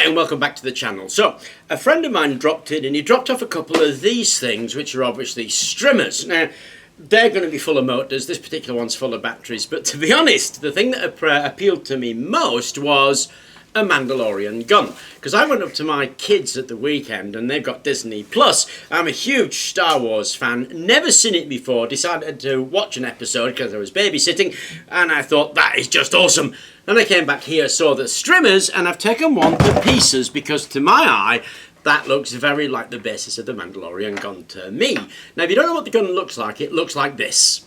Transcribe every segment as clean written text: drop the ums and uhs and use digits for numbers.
Hi and welcome back to the channel. So, a friend of mine dropped in and he dropped off a couple of these things, which are obviously strimmers. Now, they're going to be full of motors, this particular one's full of batteries, but to be honest, the thing that appealed to me most was a Mandalorian gun. Because I went up to my kids at the weekend and they've got Disney Plus. I'm a huge Star Wars fan, never seen it before, decided to watch an episode because I was babysitting, and I thought, that is just awesome. Then I came back here, saw the strimmers, and I've taken one to pieces because to my eye, that looks very like the basis of the Mandalorian gun to me. Now, if you don't know what the gun looks like, it looks like this.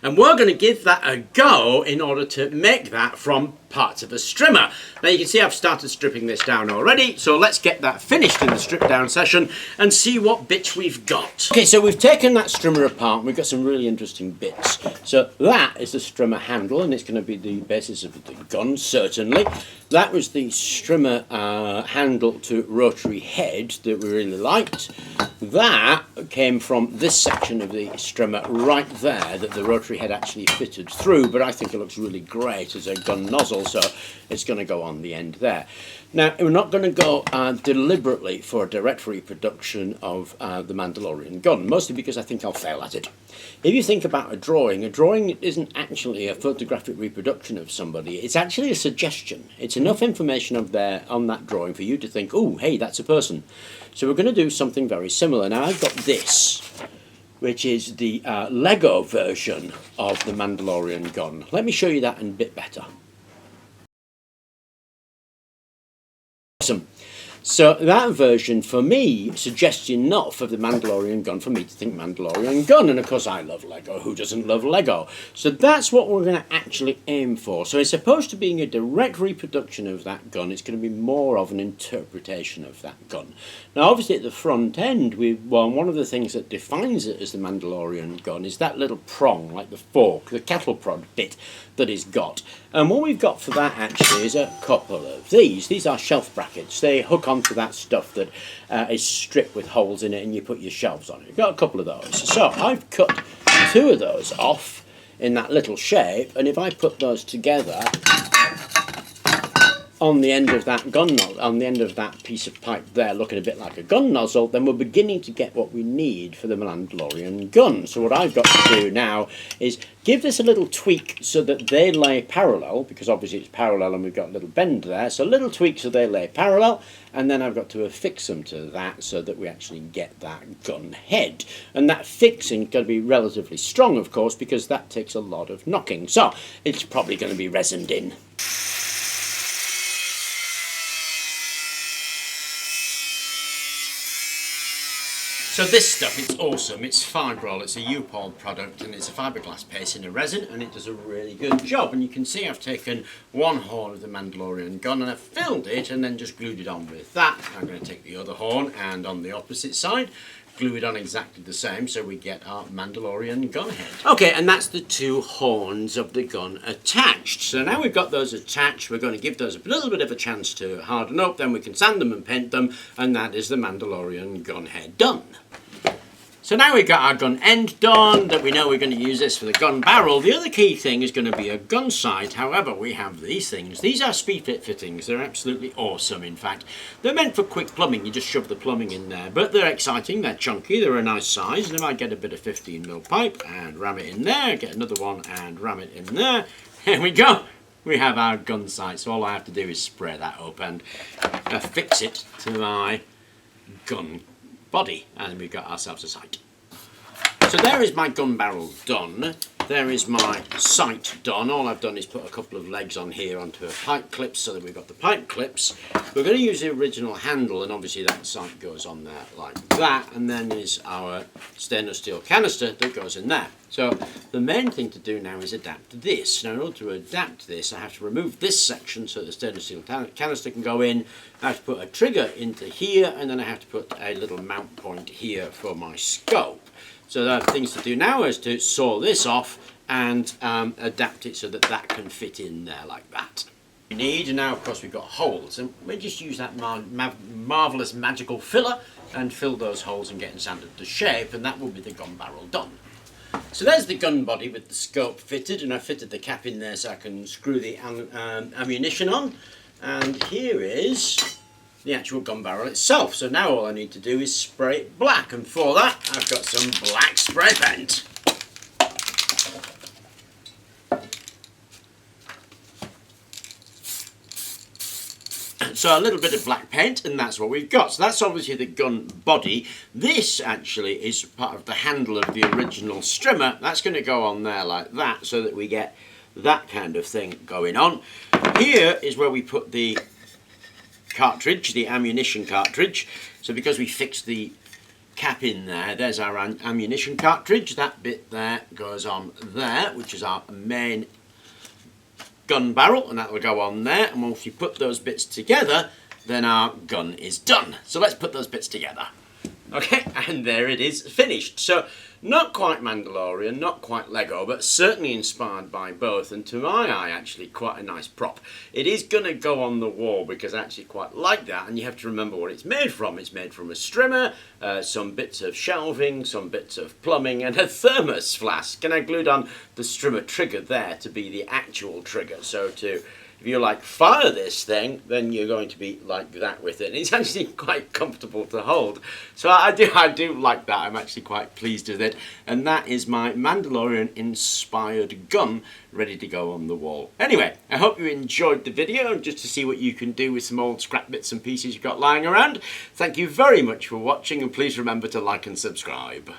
And we're going to give that a go in order to make that from parts of a strimmer. Now you can see I've started stripping this down already, so let's get that finished in the strip down session and see what bits we've got. Okay, so we've taken that strimmer apart and we've got some really interesting bits. So that is the strimmer handle and it's going to be the basis of the gun, certainly. That was the strimmer handle to rotary head that we really liked. That came from this section of the strimmer right there that the rotary head actually fitted through, but I think it looks really great as a gun nozzle, so it's going to go on the end there. Now, we're not going to go deliberately for a direct reproduction of the Mandalorian gun, mostly because I think I'll fail at it. If you think about a drawing isn't actually a photographic reproduction of somebody, it's actually a suggestion. It's enough information on that drawing for you to think, oh, hey, that's a person. So we're going to do something very similar. Now, I've got this, which is the Lego version of the Mandalorian gun. Let me show you that in a bit better. Awesome. So that version, for me, suggests enough of the Mandalorian gun for me to think Mandalorian gun. And of course, I love Lego. Who doesn't love Lego? So that's what we're going to actually aim for. So as opposed to being a direct reproduction of that gun, it's going to be more of an interpretation of that gun. Now, obviously, at the front end, one of the things that defines it as the Mandalorian gun is that little prong, like the fork, the cattle prod bit that it's got. And what we've got for that, actually, is a couple of these. These are shelf brackets. They hook onto that stuff that is stripped with holes in it and you put your shelves on it. You've got a couple of those. So I've cut two of those off in that little shape, and if I put those together on the end of that gun nozzle, on the end of that piece of pipe there looking a bit like a gun nozzle, then we're beginning to get what we need for the Mandalorian gun. So what I've got to do now is give this a little tweak so that they lay parallel, because obviously it's parallel and we've got a little bend there, so a little tweak so they lay parallel, and then I've got to affix them to that so that we actually get that gun head. And that fixing got to be relatively strong, of course, because that takes a lot of knocking. So it's probably going to be resined in. So this stuff, it's awesome. It's Fibrol, it's a U-POL product, and it's a fiberglass paste in a resin, and it does a really good job. And you can see I've taken one horn of the Mandalorian gun and I've filled it and then just glued it on with that. I'm going to take the other horn and on the opposite side, glue it on exactly the same so we get our Mandalorian gun head. Okay, and that's the two horns of the gun attached. So now we've got those attached, we're going to give those a little bit of a chance to harden up, then we can sand them and paint them, and that is the Mandalorian gun head done. So now we've got our gun end done, that we know we're going to use this for the gun barrel. The other key thing is going to be a gun sight. However, we have these things. These are speed fit fittings. They're absolutely awesome, in fact. They're meant for quick plumbing. You just shove the plumbing in there. But they're exciting, they're chunky, they're a nice size. And if I get a bit of 15mm pipe and ram it in there, get another one and ram it in there, here we go. We have our gun sight. So all I have to do is spray that up and affix it to my gun body, and we've got ourselves a sight. So there is my gun barrel done. There is my sight done. All I've done is put a couple of legs on here onto a pipe clip so that we've got the pipe clips. We're going to use the original handle, and obviously that sight goes on there like that, and then there's our stainless steel canister that goes in there. So the main thing to do now is adapt this. Now in order to adapt this, I have to remove this section so the stainless steel canister can go in. I have to put a trigger into here, and then I have to put a little mount point here for my scope. So the things to do now is to saw this off and adapt it so that that can fit in there like that. We need, and now of course we've got holes, and we just use that marvellous magical filler and fill those holes and get them sanded to shape, and that will be the gun barrel done. So there's the gun body with the scope fitted, and I fitted the cap in there so I can screw the ammunition on. And here is the actual gun barrel itself. So now all I need to do is spray it black, and for that I've got some black spray paint. So a little bit of black paint, and that's what we've got. So that's obviously the gun body. This actually is part of the handle of the original strimmer. That's going to go on there like that, so that we get that kind of thing going on. Here is where we put the cartridge, the ammunition cartridge. So because we fixed the cap in there, there's our ammunition cartridge. That bit there goes on there, which is our main gun barrel, and that will go on there. And once you put those bits together, then our gun is done. So let's put those bits together. Okay, and there it is, finished. So not quite Mandalorian, not quite Lego, but certainly inspired by both, and to my eye actually quite a nice prop. It is going to go on the wall because I actually quite like that, and you have to remember what it's made from. It's made from a strimmer, some bits of shelving, some bits of plumbing, and a thermos flask. And I glued on the strimmer trigger there to be the actual trigger. So if you like fire this thing, then you're going to be like that with it. And it's actually quite comfortable to hold. So I do like that. I'm actually quite pleased with it. And that is my Mandalorian inspired gun ready to go on the wall. Anyway, I hope you enjoyed the video, just to see what you can do with some old scrap bits and pieces you've got lying around. Thank you very much for watching, and please remember to like and subscribe.